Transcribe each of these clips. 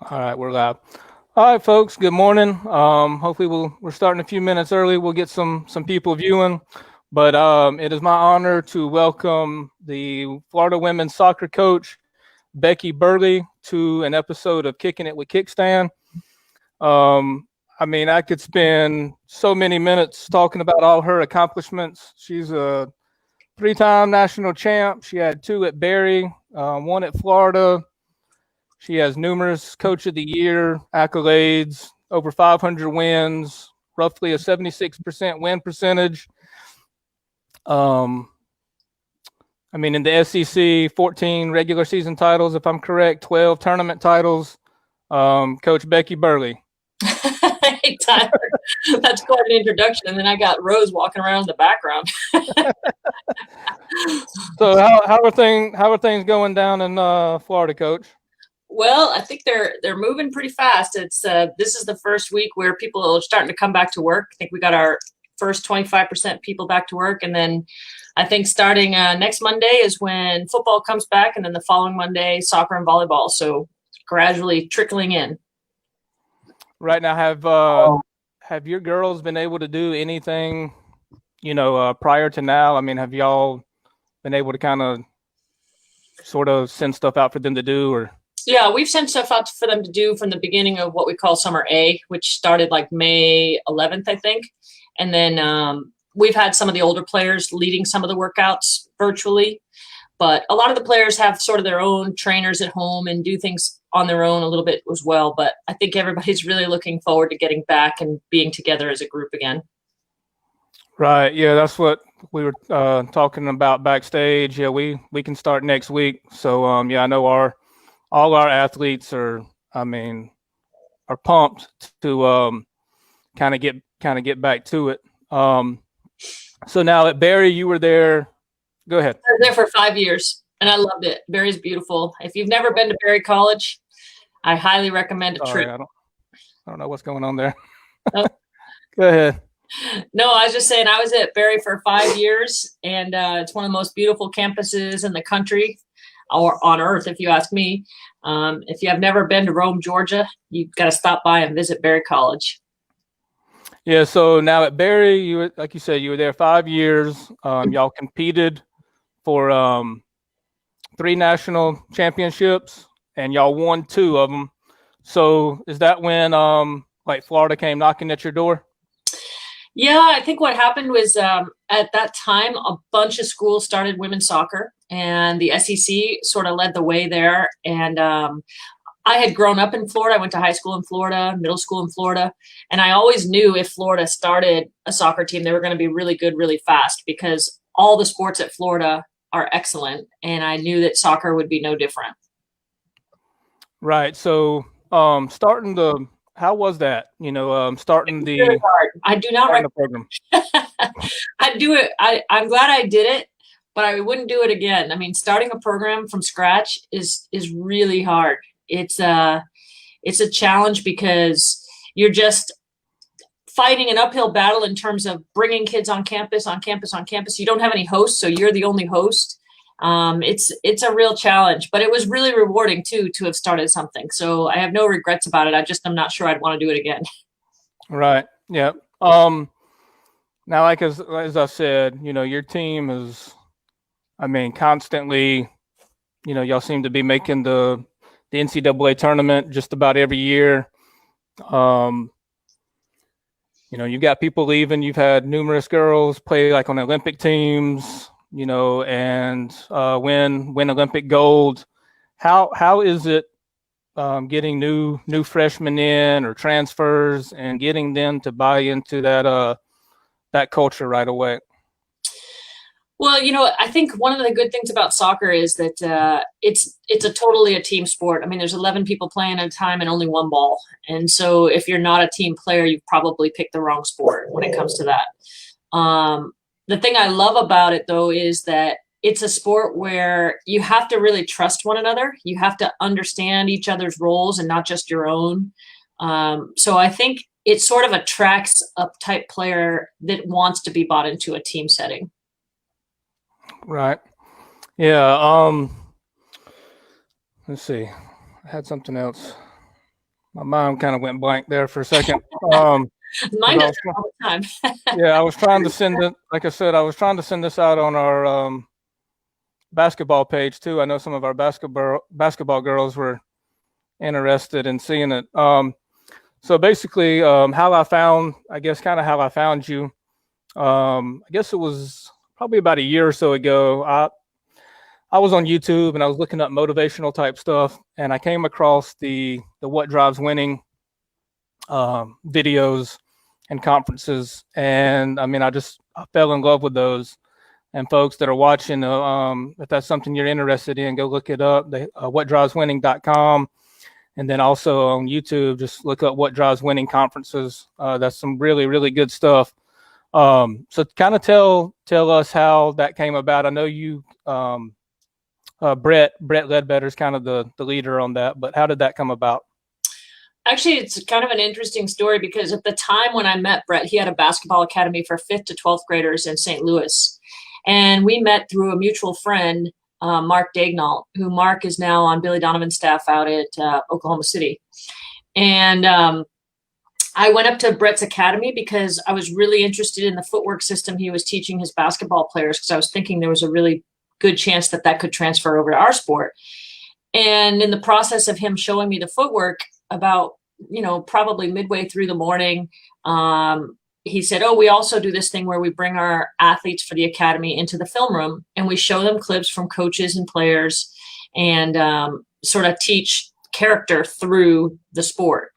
All right, we're live. All right, folks. Good morning. Hopefully, we're starting a few minutes early. We'll get some people viewing, but it is my honor to welcome the Florida women's soccer coach Becky Burleigh to an episode of Kicking It with Kickstand. I could spend so many minutes talking about all her accomplishments. She's a three-time national champ. She had two at Barry, one at Florida. She has numerous Coach of the Year accolades, over 500 wins, roughly a 76% win percentage. Um, in the SEC, 14 regular season titles, if I'm correct, 12 tournament titles. Coach Becky Burleigh. Hey, Tyler, that's quite an introduction. And then I got Rose walking around in the background. So how are things going down in Florida, Coach? Well, I think they're moving pretty fast. It's this is the first week where people are starting to come back to work. I think we got our first 25% people back to work, and then I think starting next Monday is when football comes back, and then the following Monday soccer and volleyball. So gradually trickling in. Right now, have your girls been able to do anything, prior to now? I mean, have y'all been able to kind of sort of send stuff out for them to do, or? Yeah, we've sent stuff out for them to do from the beginning of what we call Summer A, which started like May 11th, I think. And then we've had some of the older players leading some of the workouts virtually. But a lot of the players have sort of their own trainers at home and do things on their own a little bit as well. But I think everybody's really looking forward to getting back and being together as a group again. Right. Yeah, that's what we were talking about backstage. Yeah, we can start next week. So I know all our athletes are pumped to kind of get back to it. So now at Barry, you were there. Go ahead. I was there for 5 years, and I loved it. Barry's beautiful. If you've never been to Barry College, I highly recommend a trip. I don't know what's going on there. Oh. Go ahead. No, I was just saying I was at Barry for 5 years, and it's one of the most beautiful campuses in the country, or on earth, if you ask me. If you have never been to Rome, Georgia, you've got to stop by and visit Barry College. Yeah, so now at Barry, like you said, you were there 5 years. Y'all competed for 3 national championships, and y'all won 2 of them. So is that when Florida came knocking at your door? Yeah, I think what happened was at that time, a bunch of schools started women's soccer, and the SEC sort of led the way there. And I had grown up in Florida. I went to high school in Florida, middle school in Florida. And I always knew if Florida started a soccer team, they were going to be really good, really fast, because all the sports at Florida are excellent. And I knew that soccer would be no different. Right. So how was that? Starting the really hard. I do not recommend the program. I do it. I'm glad I did it, but I wouldn't do it again. I mean, starting a program from scratch is really hard. It's a challenge because you're just fighting an uphill battle in terms of bringing kids on campus. You don't have any hosts, so you're the only host. It's a real challenge, but it was really rewarding too to have started something. So I have no regrets about it. I'm not sure I'd want to do it again. Right. Yeah. Now, like as I said, your team is, constantly, y'all seem to be making the NCAA tournament just about every year. You've got people leaving. You've had numerous girls play like on Olympic teams, and win Olympic gold. How is it getting new freshmen in or transfers and getting them to buy into that culture right away? Well, I think one of the good things about soccer is that it's totally a team sport. I mean, there's 11 people playing at a time and only one ball. And so if you're not a team player, you've probably picked the wrong sport when it comes to that. The thing I love about it, though, is that it's a sport where you have to really trust one another. You have to understand each other's roles and not just your own. So I think it sort of attracts a type player that wants to be bought into a team setting. Right. Yeah. Let's see. I had something else. My mind kind of went blank there for a second. Um, Mine does that all the time. Yeah, I was trying to send it. Like I said, I was trying to send this out on our basketball page too. I know some of our basketball girls were interested in seeing it. So basically, how I found, I guess, kind of how I found you. I guess it was probably about a year or so ago. I was on YouTube and I was looking up motivational type stuff, and I came across the What Drives Winning videos and conferences, and I mean, I fell in love with those. And folks that are watching, if that's something you're interested in, go look it up. Whatdriveswinning.com. And then also on YouTube, just look up What Drives Winning conferences. That's some really, really good stuff. So kind of tell us how that came about. I know you, Brett Ledbetter is kind of the leader on that, but how did that come about? Actually, it's kind of an interesting story because at the time when I met Brett, he had a basketball academy for 5th to 12th graders in St. Louis. And we met through a mutual friend, Mark Dagnall, who Mark is now on Billy Donovan's staff out at Oklahoma City. And I went up to Brett's academy because I was really interested in the footwork system he was teaching his basketball players, because I was thinking there was a really good chance that that could transfer over to our sport. And in the process of him showing me the footwork, about, probably midway through the morning, he said, oh, we also do this thing where we bring our athletes for the academy into the film room and we show them clips from coaches and players and sort of teach character through the sport.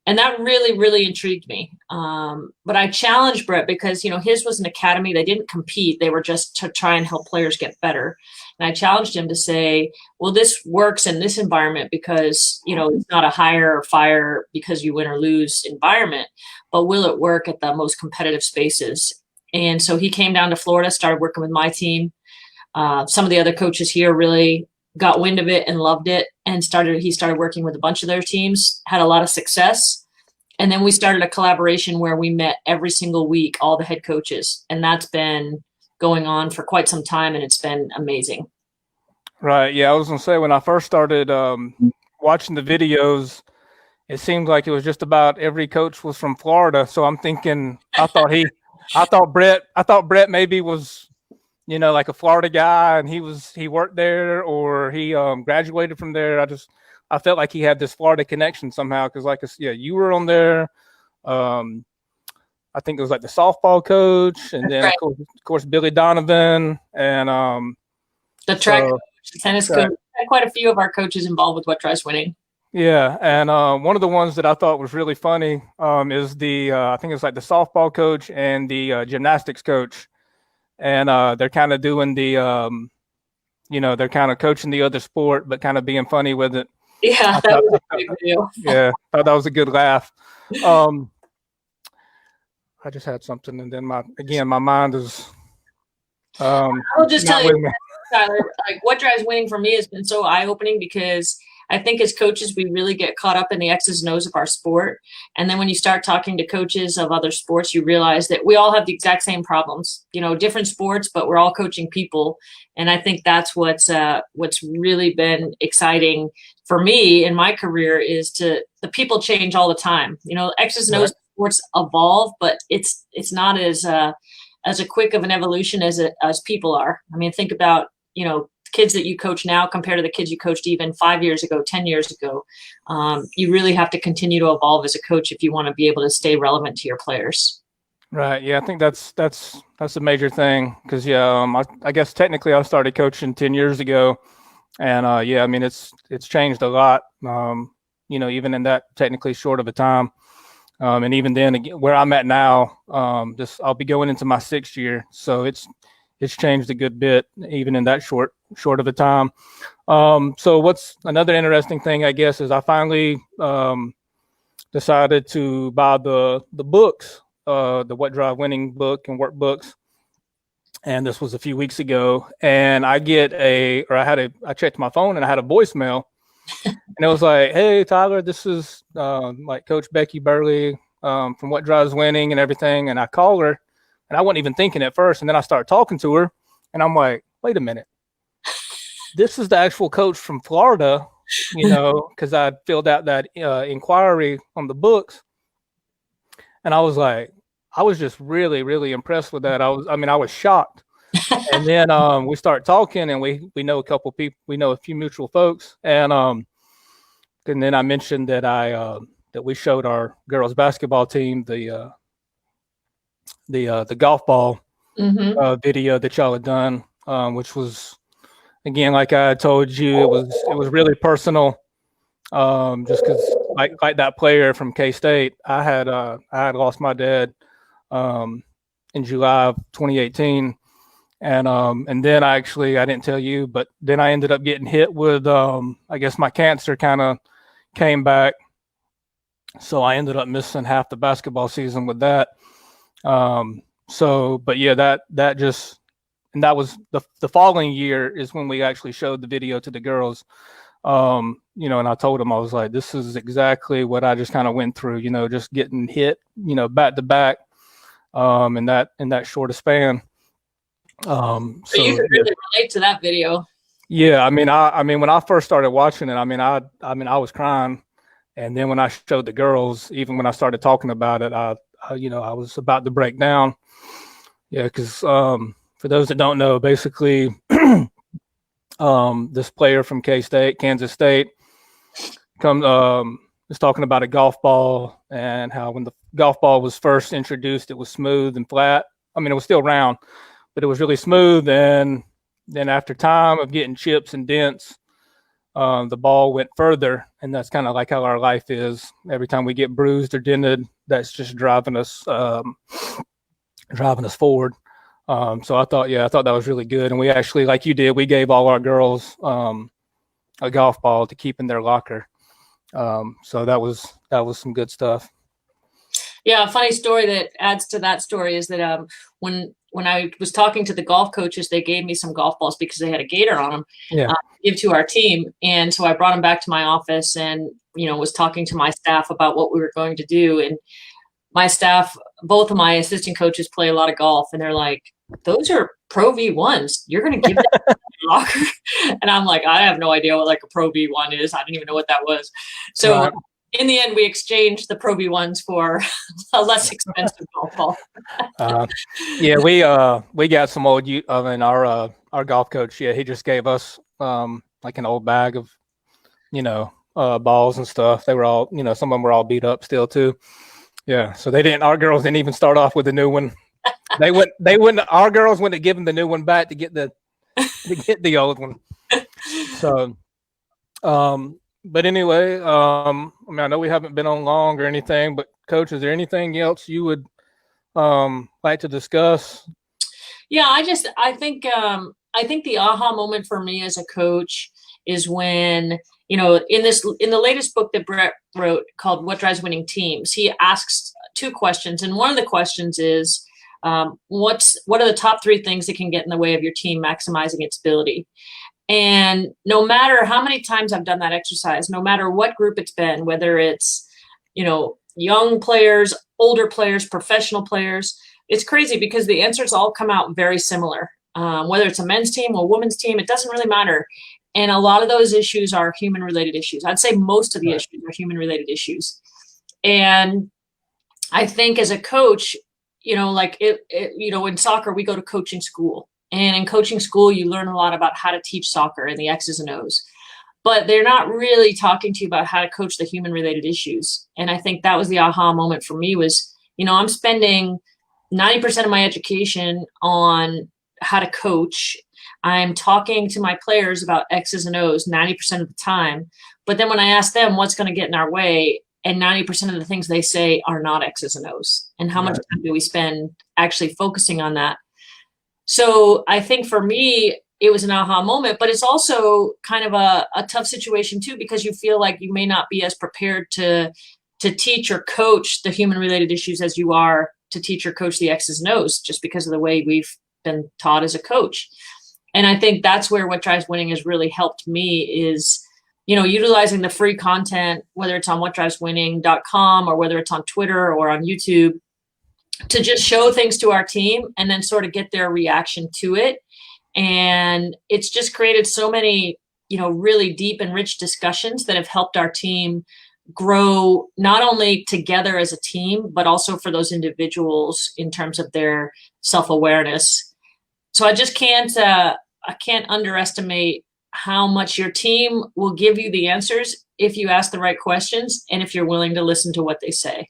And that really, really intrigued me. But I challenged Brett because, his was an academy. They didn't compete. They were just to try and help players get better. And I challenged him to say, well, this works in this environment because, it's not a hire or fire because you win or lose environment, but will it work at the most competitive spaces? And so he came down to Florida, started working with my team. Some of the other coaches here really got wind of it and loved it, and he started working with a bunch of their teams, had a lot of success. And then we started a collaboration where we met every single week, all the head coaches. And that's been going on for quite some time, and it's been amazing. Right. Yeah, I was going to say, when I first started watching the videos, it seemed like it was just about every coach was from Florida. So I'm thinking, I thought Brett maybe was, like a Florida guy, and he worked there, or he graduated from there. I felt like he had this Florida connection somehow, because you were on there. I think it was like the softball coach, and then right. of course Billy Donovan, and the track coach, the tennis coach. Quite a few of our coaches involved with What Drives Winning. Yeah, and one of the ones that I thought was really funny is the I think it's like the softball coach and the gymnastics coach, and they're kind of doing the they're kind of coaching the other sport, but kind of being funny with it. Yeah, that was a big deal. Yeah, thought that was a good laugh. I just had something, and then my mind is. I'll just tell you, Tyler, like What Drives Winning for me has been so eye-opening, because I think as coaches, we really get caught up in the X's and O's of our sport. And then when you start talking to coaches of other sports, you realize that we all have the exact same problems, different sports, but we're all coaching people. And I think that's what's really been exciting for me in my career is the people change all the time. X's and O's sports evolve, but it's not as a quick of an evolution as people are. I mean, think about, kids that you coach now compared to the kids you coached even 5 years ago, 10 years ago. You really have to continue to evolve as a coach if you want to be able to stay relevant to your players. Right. Yeah, I think that's a major thing, because I guess technically I started coaching 10 years ago, and I mean it's changed a lot. Even in that technically short of a time, and even then, where I'm at now, I'll be going into my 6th year, so it's changed a good bit even in that short of a time. So what's another interesting thing, I guess, is I finally decided to buy the books, the What Drive Winning book and workbooks. And this was a few weeks ago, and I checked my phone and I had a voicemail, and it was like, hey, Tyler, this is like Coach Becky Burleigh from What Drives Winning and everything. And I call her, and I wasn't even thinking at first. And then I started talking to her, and I'm like, wait a minute. This is the actual coach from Florida because I filled out that inquiry on the books, and I was like, I was just really, really impressed with that. I was shocked. And then we start talking, and we know a couple people, we know a few mutual folks, and then I mentioned that that we showed our girls basketball team the golf ball video that y'all had done, which was, again, like I told you, it was really personal, just because like that player from K-State, I had lost my dad in July of 2018. And then I didn't tell you, but then I ended up getting hit with, I guess my cancer kind of came back. So I ended up missing half the basketball season with that. But yeah, and that was the following year is when we actually showed the video to the girls. And I told them, I was like, this is exactly what I just kind of went through, just getting hit, back to back, in that short span. So you could really relate to that video. Yeah, I mean, when I first started watching it, I was crying, and then when I showed the girls, even when I started talking about it, I was about to break down. Yeah, because for those that don't know, basically, this player from K-State, Kansas State, is talking about a golf ball and how when the golf ball was first introduced, it was smooth and flat. I mean, it was still round, but it was really smooth. And then after time of getting chips and dents, the ball went further. And that's kind of like how our life is. Every time we get bruised or dented, that's just driving us forward. So I thought that was really good. And we actually, like you did, we gave all our girls a golf ball to keep in their locker. So that was some good stuff. Yeah, a funny story that adds to that story is that when I was talking to the golf coaches, they gave me some golf balls because they had a gator on them, to give to our team. And so I brought them back to my office and, was talking to my staff about what we were going to do. And my staff, both of my assistant coaches play a lot of golf, and they're like, those are Pro V1s. You're going to give that to your locker? And I'm like, I have no idea what like a Pro V1 is. I didn't even know what that was. So in the end, we exchanged the Pro V1s for a less expensive golf ball. We got some old. Our golf coach. Yeah, he just gave us like an old bag of, balls and stuff. They were all, some of them were all beat up still too. Yeah, so our girls didn't even start off with a new one. Our girls wouldn't give them the new one back to get the old one. So, but anyway, I know we haven't been on long or anything, but Coach, is there anything else you would like to discuss? Yeah, I think the aha moment for me as a coach is when, in the latest book that Brett wrote called What Drives Winning Teams, he asks two questions. And one of the questions is, what are the top three things that can get in the way of your team maximizing its ability? And no matter how many times I've done that exercise, no matter what group it's been, whether it's, young players, older players, professional players, it's crazy because the answers all come out very similar. Whether it's a men's team or a women's team, it doesn't really matter. And a lot of those issues are human-related issues. I'd say most of the issues are human-related issues. And I think as a coach, in soccer, we go to coaching school. And in coaching school, you learn a lot about how to teach soccer and the X's and O's. But they're not really talking to you about how to coach the human-related issues. And I think that was the aha moment for me was, I'm spending 90% of my education on how to coach. I'm talking to my players about X's and O's 90% of the time. But then when I ask them what's going to get in our way, and 90% of the things they say are not X's and O's. And how much time do we spend actually focusing on that? So I think for me, it was an aha moment, but it's also kind of a tough situation too, because you feel like you may not be as prepared to teach or coach the human-related issues as you are to teach or coach the X's and O's, just because of the way we've been taught as a coach. And I think that's where What Drives Winning has really helped me is, utilizing the free content, whether it's on whatdriveswinning.com or whether it's on Twitter or on YouTube, to just show things to our team and then sort of get their reaction to it. And it's just created so many really deep and rich discussions that have helped our team grow not only together as a team, but also for those individuals in terms of their self-awareness. So I just can't underestimate how much your team will give you the answers if you ask the right questions and if you're willing to listen to what they say.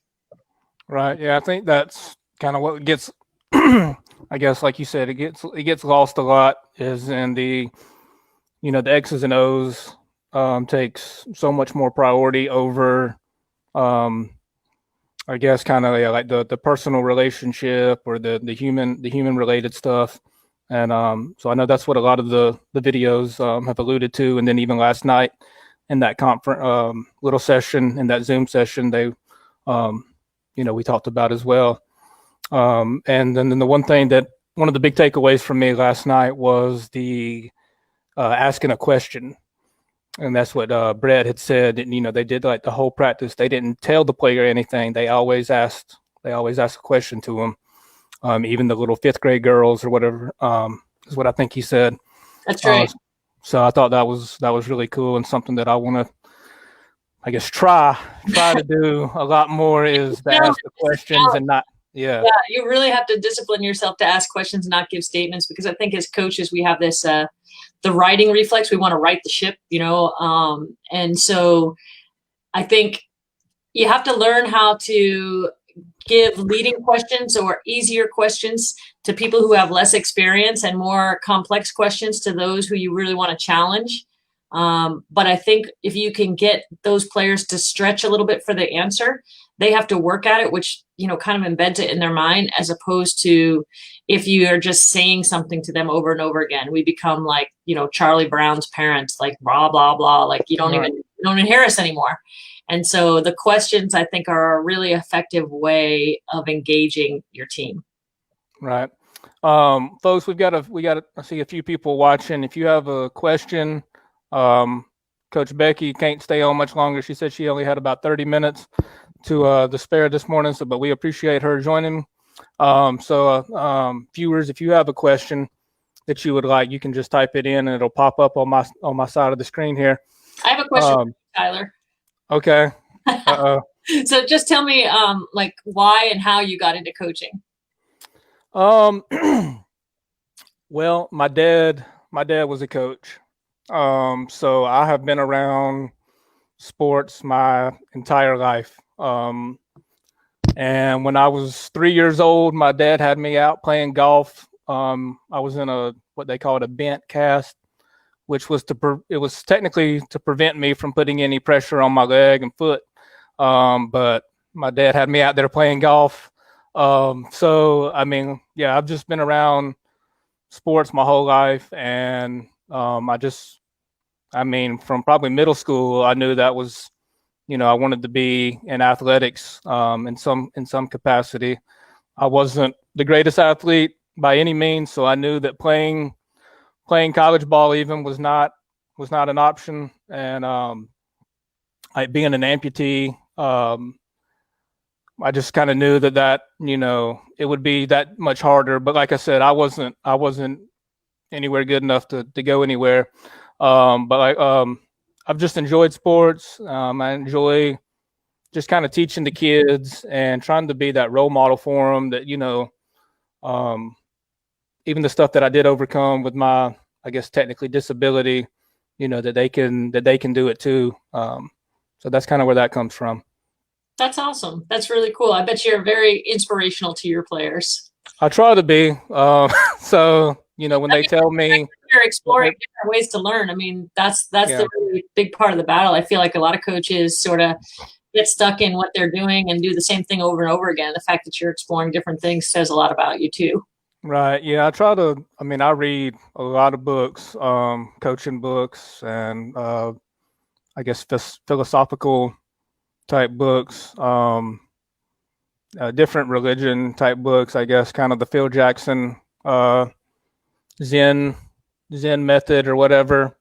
Right. Yeah, I think that's kind of what gets, I guess, like you said, it gets lost a lot is in the X's and O's takes so much more priority over, I guess, kind of like the personal relationship or the human related stuff. And so I know that's what a lot of the videos have alluded to. And then even last night in that conference little session, in that Zoom session, they, we talked about as well. And then the one of the big takeaways from me last night was the asking a question. And that's what Brett had said. And, they did like the whole practice. They didn't tell the player anything. They always asked a question to him. Even the little fifth grade girls or whatever is what I think he said. That's right. So I thought that was really cool and something that I want to, I guess, try to do a lot more is to ask the questions and not. Yeah, you really have to discipline yourself to ask questions and not give statements, because I think as coaches we have this the writing reflex. We want to write the ship, and so I think you have to learn how to give leading questions or easier questions to people who have less experience and more complex questions to those who you really want to challenge. But I think if you can get those players to stretch a little bit for the answer, they have to work at it, which, kind of embeds it in their mind, as opposed to if you are just saying something to them over and over again. We become like, Charlie Brown's parents, like blah, blah, blah, like you don't hear us anymore. And so the questions, I think, are a really effective way of engaging your team. Right. Folks, we got I see a few people watching. If you have a question, Coach Becky can't stay on much longer. She said she only had about 30 minutes to spare this morning, but we appreciate her joining. Viewers, if you have a question that you would like, you can just type it in and it'll pop up on my side of the screen here. I have a question for you, Tyler. Okay. So just tell me, like, why and how you got into coaching. Well, my dad was a coach. So I have been around sports my entire life. And when I was 3 years old, my dad had me out playing golf. I was in what they called a bent cast, which was it was technically to prevent me from putting any pressure on my leg and foot. But my dad had me out there playing golf. So, I mean, yeah, I've just been around sports my whole life. And from probably middle school, I knew that was, I wanted to be in athletics in some capacity. I wasn't the greatest athlete by any means, so I knew that playing college ball even was not an option. And being an amputee, I just kind of knew that it would be that much harder. But like I said, I wasn't anywhere good enough to go anywhere. I've just enjoyed sports. I enjoy just kind of teaching the kids and trying to be that role model for them that, even the stuff that I did overcome with my, I guess, technically disability, that they can do it too. So that's kind of where that comes from. That's awesome. That's really cool. I bet you're very inspirational to your players. I try to be. So, when they tell me you're exploring different ways to learn, I mean, that's the really big part of the battle. I feel like a lot of coaches sort of get stuck in what they're doing and do the same thing over and over again. The fact that you're exploring different things says a lot about you too. Right. Yeah. I read a lot of books, coaching books and I guess philosophical type books, different religion type books, I guess, kind of the Phil Jackson Zen method or whatever.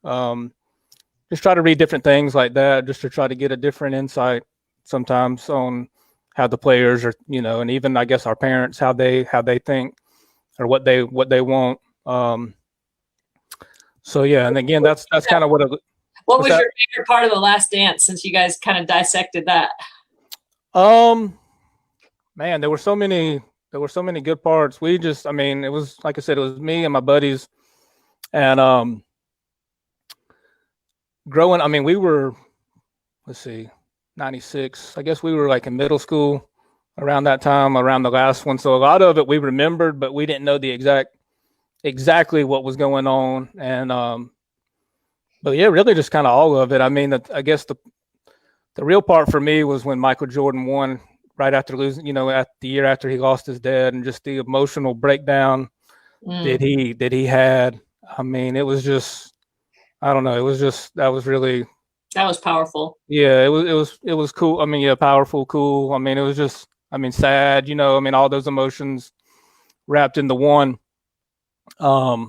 Just try to read different things like that, just to try to get a different insight sometimes on how the players are, and even I guess our parents, how they think or what they want. So yeah, and again, that's kind of what What was your favorite part of The Last Dance, since you guys kind of dissected that? Man, there were so many good parts. We just, I mean, it was, like I said, it was me and my buddies. And growing, I mean, we were, let's see, 96. I guess we were like in middle school around that time, around the last one. So a lot of it we remembered, but we didn't know the exactly what was going on. And but yeah, really just kind of all of it. I mean, I guess the real part for me was when Michael Jordan won right after losing, you know, at the year after he lost his dad, and just the emotional breakdown that he had. I mean, it was just, I don't know, it was just, that was powerful. Yeah, it was cool. I mean, yeah, powerful, cool. I mean, it was just, I mean, sad, you know, I mean, all those emotions wrapped into one. But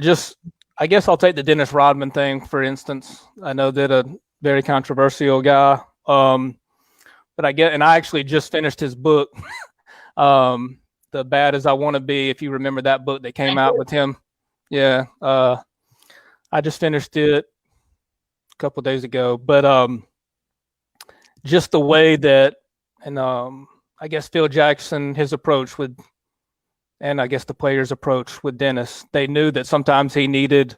just, I guess I'll take the Dennis Rodman thing, for instance. I know that a very controversial guy. But I actually just finished his book, The Bad As I Want to Be, if you remember that book that came out with him. Yeah. I just finished it a couple days ago. But just the way that, and I guess Phil Jackson, his approach with, and I guess the players' approach with Dennis, they knew that sometimes he needed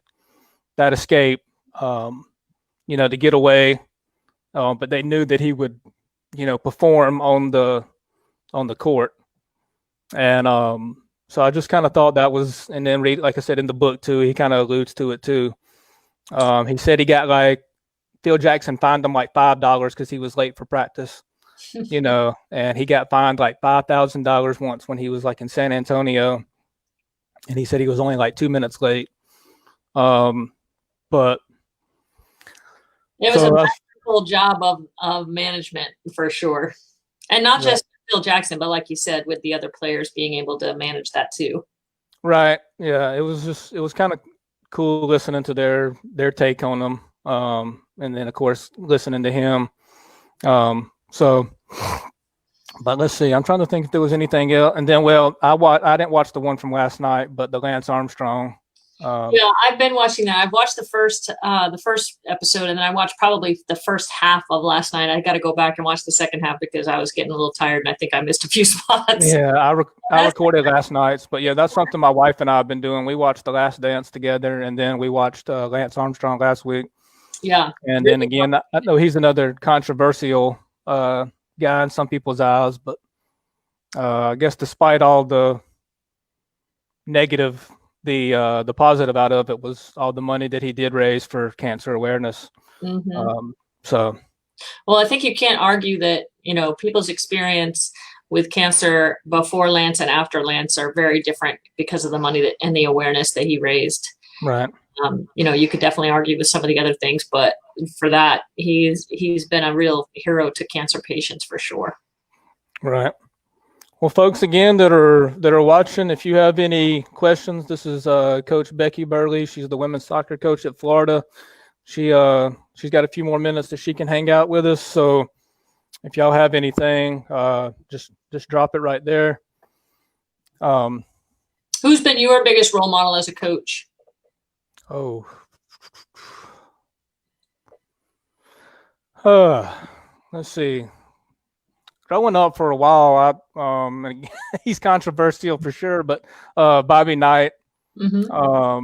that escape, you know, to get away. But they knew that he would, you know, perform on the court. And so I just kind of thought that was, and then like I said in the book too, he kind of alludes to it too. He said he got like, Phil Jackson fined him like $5 because he was late for practice, you know, and he got fined like $5,000 once when he was like in San Antonio, and he said he was only like 2 minutes late. But it was a wonderful job of management for sure, and not just Phil Jackson, but like you said, with the other players being able to manage that too. Right. Yeah. It was kind of cool listening to their take on them. And then of course listening to him. So, but let's see, I'm trying to think if there was anything else. And then, well, I didn't watch the one from last night, but the Lance Armstrong. Yeah, I've been watching that. I've watched the first episode, and then I watched probably the first half of last night. I got to go back and watch the second half because I was getting a little tired, and I think I missed a few spots. Yeah, I recorded last night's, but yeah, that's something my wife and I have been doing. We watched The Last Dance together, and then we watched Lance Armstrong last week. Yeah, and then again, I know he's another controversial guy in some people's eyes, but I guess despite all the negative, the positive out of it was all the money that he did raise for cancer awareness. So, well, I think you can't argue that, you know, people's experience with cancer before Lance and after Lance are very different because of the money and the awareness that he raised. Right. You know, you could definitely argue with some of the other things, but for that, he's been a real hero to cancer patients for sure. Right. Well, folks, again that are watching, if you have any questions, this is Coach Becky Burleigh. She's the women's soccer coach at Florida. She's got a few more minutes that she can hang out with us. So if y'all have anything, just drop it right there. Who's been your biggest role model as a coach? Oh, let's see. Growing up for a while, he's controversial for sure, but Bobby Knight. I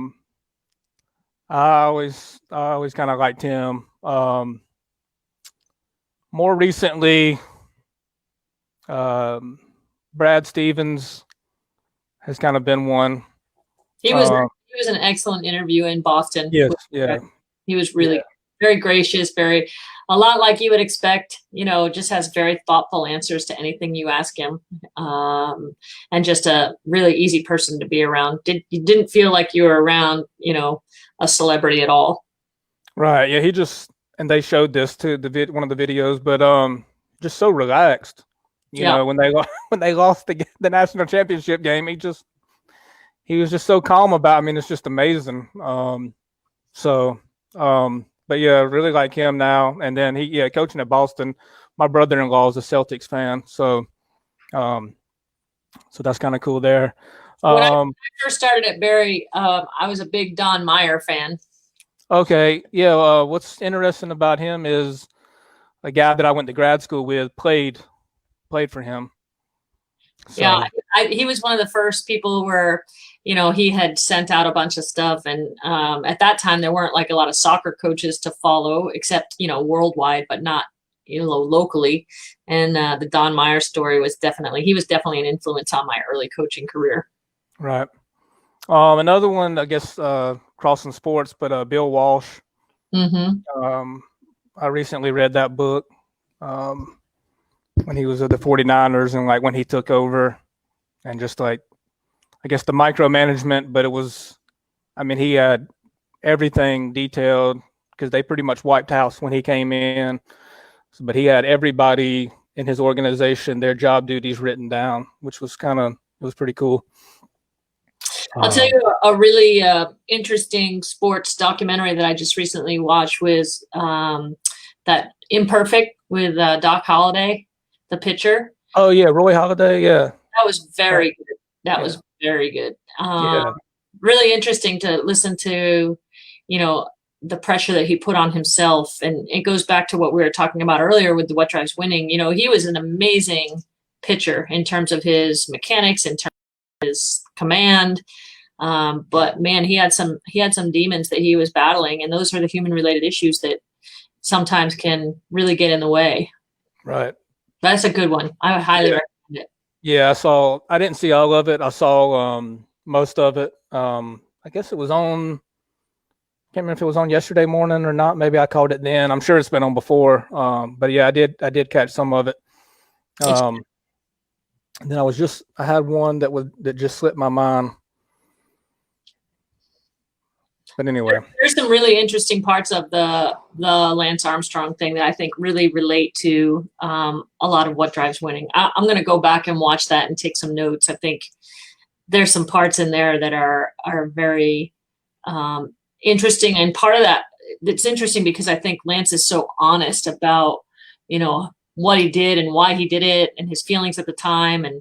always kind of liked him. More recently, Brad Stevens has kind of been one. He was an excellent interview in Boston. Yes, yeah. He was really very gracious, a lot like you would expect, you know, just has very thoughtful answers to anything you ask him. And just a really easy person to be around. You didn't feel like you were around, you know, a celebrity at all. Right. Yeah. And they showed this to one of the videos, but just so relaxed. You know, when they lost the national championship game, he was just so calm about. I mean, it's just amazing. But yeah, really like him now. And then coaching at Boston. My brother-in-law is a Celtics fan, so that's kind of cool there. When I first started at Barry, I was a big Don Meyer fan. Okay, yeah. What's interesting about him is a guy that I went to grad school with played for him. Yeah, So he was one of the first people where, he had sent out a bunch of stuff. And at that time, there weren't like a lot of soccer coaches to follow, except, worldwide, but not, locally. And the Don Meyer story he was definitely an influence on my early coaching career. right. Another one, I guess, crossing sports, but Bill Walsh. Mm-hmm. I recently read that book when he was at the 49ers and like when he took over and just like, I guess the micromanagement, but it was, I mean, he had everything detailed because they pretty much wiped house when he came in. But he had everybody in his organization, their job duties written down, which was it was pretty cool. I'll tell you a really interesting sports documentary that I just recently watched was that Imperfect with Doc Holliday, the pitcher. Oh yeah, Roy Halladay. Yeah, that was very good. That was very good. Really interesting to listen to, the pressure that he put on himself. And it goes back to what we were talking about earlier with the What Drives Winning. He was an amazing pitcher in terms of his mechanics, in terms of his command. But man, he had some demons that he was battling, and those are the human related issues that sometimes can really get in the way. Right. That's a good one. I would highly recommend it. Yeah, I didn't see all of it. I saw most of it. I guess it was on, can't remember if it was on yesterday morning or not. Maybe I called it then. I'm sure it's been on before. But yeah, I did catch some of it. And then I had one that just slipped my mind. But anyway, there's some really interesting parts of the Lance Armstrong thing that I think really relate to a lot of What Drives Winning. I'm going to go back and watch that and take some notes. I think there's some parts in there that are very interesting, and part of that, it's interesting because I think Lance is so honest about what he did and why he did it and his feelings at the time. And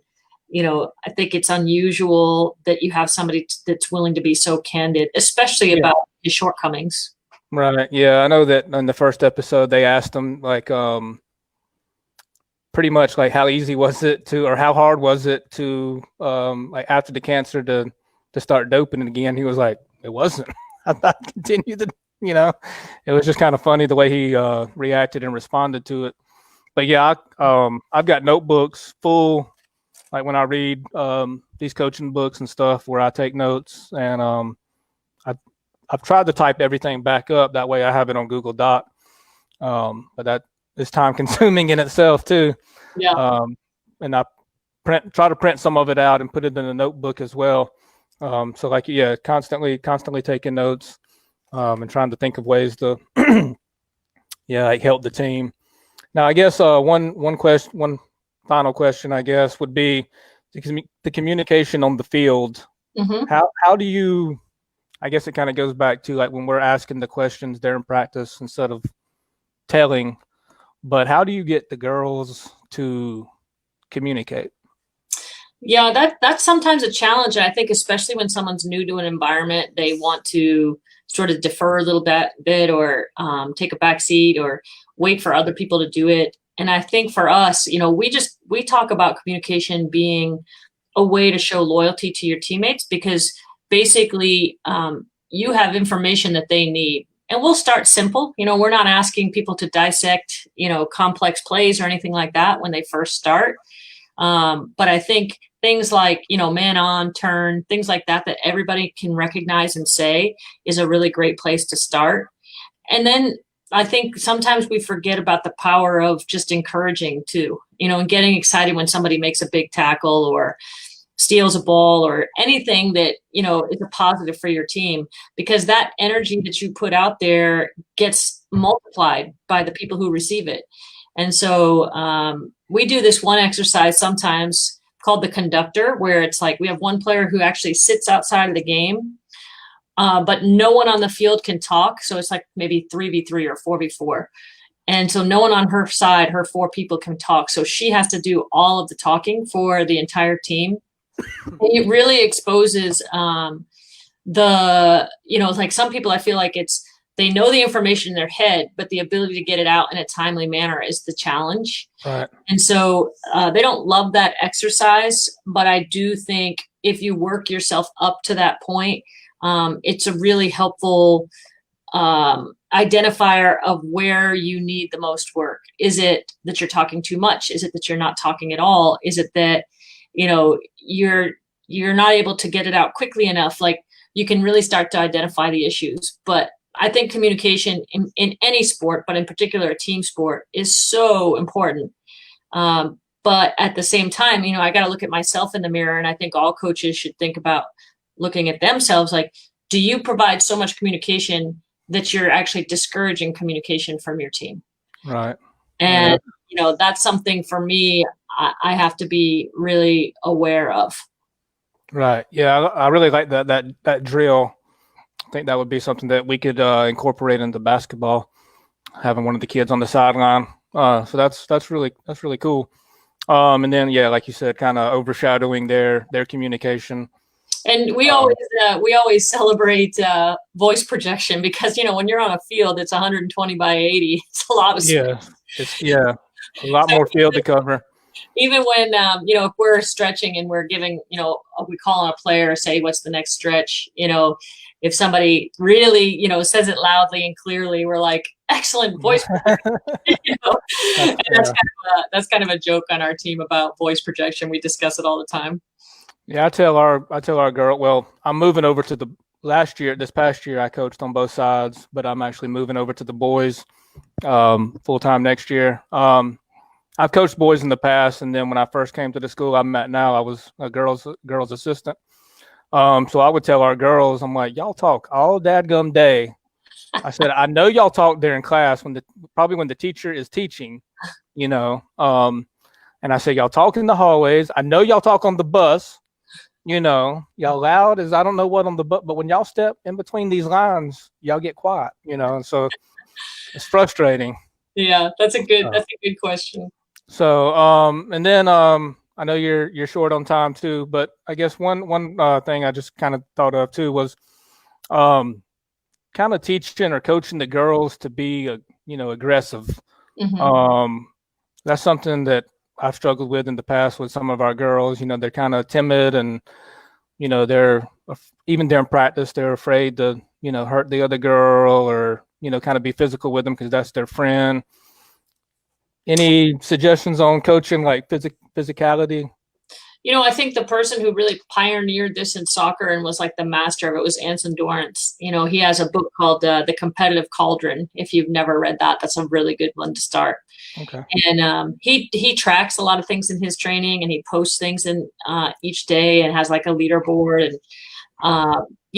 I think it's unusual that you have somebody that's willing to be so candid, especially about his shortcomings. Right. Yeah. I know that in the first episode, they asked him like, pretty much like how easy was it to, or how hard was it to, like after the cancer to start doping again? He was like, it wasn't. I continued to, it was just kind of funny the way he reacted and responded to it. But yeah, I've got notebooks full. Like when I read these coaching books and stuff where I take notes, and I've tried to type everything back up. That way I have it on Google Doc. But that is time consuming in itself too. Yeah. And I try to print some of it out and put it in a notebook as well. So like, yeah, constantly taking notes and trying to think of ways to, like help the team. Now, I guess one final question, I guess, would be the communication on the field. Mm-hmm. How do you, I guess it kind of goes back to like when we're asking the questions there in practice instead of telling, but how do you get the girls to communicate? Yeah, that's sometimes a challenge. And I think especially when someone's new to an environment, they want to sort of defer a little bit or take a back seat or wait for other people to do it. And I think for us, we talk about communication being a way to show loyalty to your teammates, because basically you have information that they need. And we'll start simple. We're not asking people to dissect, complex plays or anything like that when they first start. But I think things like, man on, turn, things like that everybody can recognize and say is a really great place to start. And then I think sometimes we forget about the power of just encouraging too, and getting excited when somebody makes a big tackle or steals a ball or anything that, is a positive for your team, because that energy that you put out there gets multiplied by the people who receive it. And so we do this one exercise sometimes called the conductor, where it's like we have one player who actually sits outside of the game, but no one on the field can talk. So it's like maybe 3v3 or 4v4. And so no one on her side, her 4 people can talk. So she has to do all of the talking for the entire team. And it really exposes like some people, I feel like it's they know the information in their head, but the ability to get it out in a timely manner is the challenge. Right. And so they don't love that exercise, but I do think if you work yourself up to that point, it's a really helpful identifier of where you need the most work. Is it that you're talking too much? Is it that you're not talking at all? Is it that, you're not able to get it out quickly enough? Like, you can really start to identify the issues. But I think communication in any sport, but in particular a team sport, is so important. But at the same time, I got to look at myself in the mirror, and I think all coaches should think about looking at themselves. Like, do you provide so much communication that you're actually discouraging communication from your team? Right. And, that's something for me, I have to be really aware of. Right. Yeah. I really like that drill. I think that would be something that we could incorporate into basketball, having one of the kids on the sideline. So that's really cool. And then, yeah, like you said, kind of overshadowing their communication. And we always celebrate voice projection, because when you're on a field, it's 120 by 80. It's a lot of space. A lot more field to cover. Even when if we're stretching and we're giving, we call on a player, say what's the next stretch, if somebody really says it loudly and clearly, we're like, excellent voice projection. And that's kind of a joke on our team about voice projection. We discuss it all the time. Yeah, I tell our girl, well, I'm moving over to this past year I coached on both sides, but I'm actually moving over to the boys full time next year. I've coached boys in the past, and then when I first came to the school I'm at now, I was a girls assistant. So I would tell our girls, I'm like, y'all talk all dadgum day. I said, I know y'all talk during class probably when the teacher is teaching, and I said, y'all talk in the hallways. I know y'all talk on the bus. Y'all loud as I don't know what on the bus, but when y'all step in between these lines, y'all get quiet, and so it's frustrating. Yeah, that's a good question. So, and then I know you're short on time too, but I guess one thing I just kind of thought of too was kind of teaching or coaching the girls to be aggressive. Mm-hmm. That's something that I've struggled with in the past with some of our girls. They're kind of timid, and they're even during practice they're afraid to hurt the other girl, or kind of be physical with them because that's their friend. Any suggestions on coaching like physicality? I think the person who really pioneered this in soccer and was like the master of it was Anson Dorrance. He has a book called The Competitive Cauldron. If you've never read that, that's a really good one to start. Okay. And he tracks a lot of things in his training, and he posts things in each day, and has like a leaderboard. And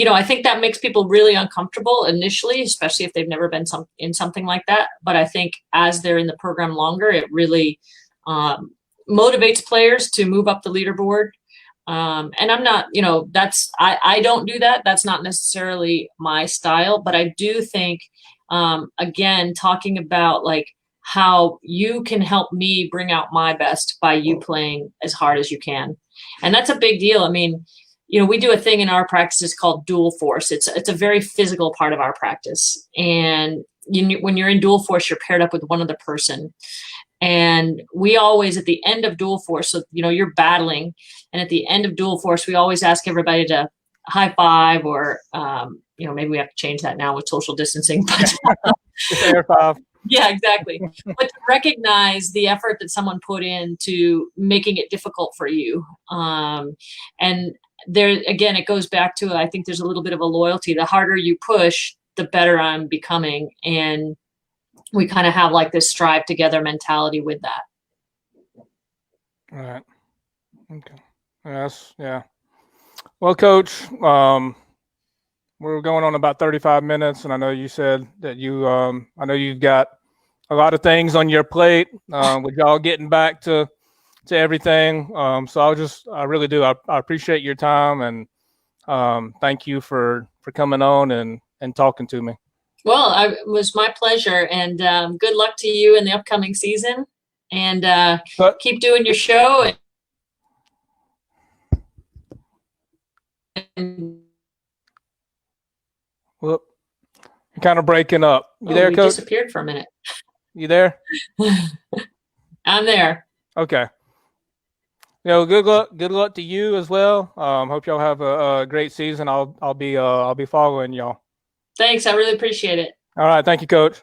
I think that makes people really uncomfortable initially, especially if they've never been in something like that. But I think as they're in the program longer, it really motivates players to move up the leaderboard. And I'm not, I don't do that. That's not necessarily my style, but I do think, again, talking about like how you can help me bring out my best by you playing as hard as you can. And that's a big deal. I mean, we do a thing in our practices called dual force. It's a very physical part of our practice. And when you're in dual force, you're paired up with one other person. And we always, at the end of dual force, so, you're battling. And at the end of dual force, we always ask everybody to high five, or, maybe we have to change that now with social distancing. But air five. Yeah, exactly. But to recognize the effort that someone put into making it difficult for you. And there, again, it goes back to, I think there's a little bit of a loyalty. The harder you push, the better I'm becoming. And we kind of have like this strive together mentality with that. All right. Okay. Yes. Yeah. Well, Coach, we're going on about 35 minutes, and I know you said that I know you've got a lot of things on your plate with y'all getting back to everything. So I really do. I appreciate your time, and thank you for coming on and talking to me. Well, it was my pleasure, and good luck to you in the upcoming season, and keep doing your show. Whoop. kind of breaking up. You there, we Coach? disappeared for a minute. You there? I'm there. Okay. Good luck to you as well. Hope y'all have a great season. I'll be following y'all. Thanks. I really appreciate it. All right. Thank you, Coach.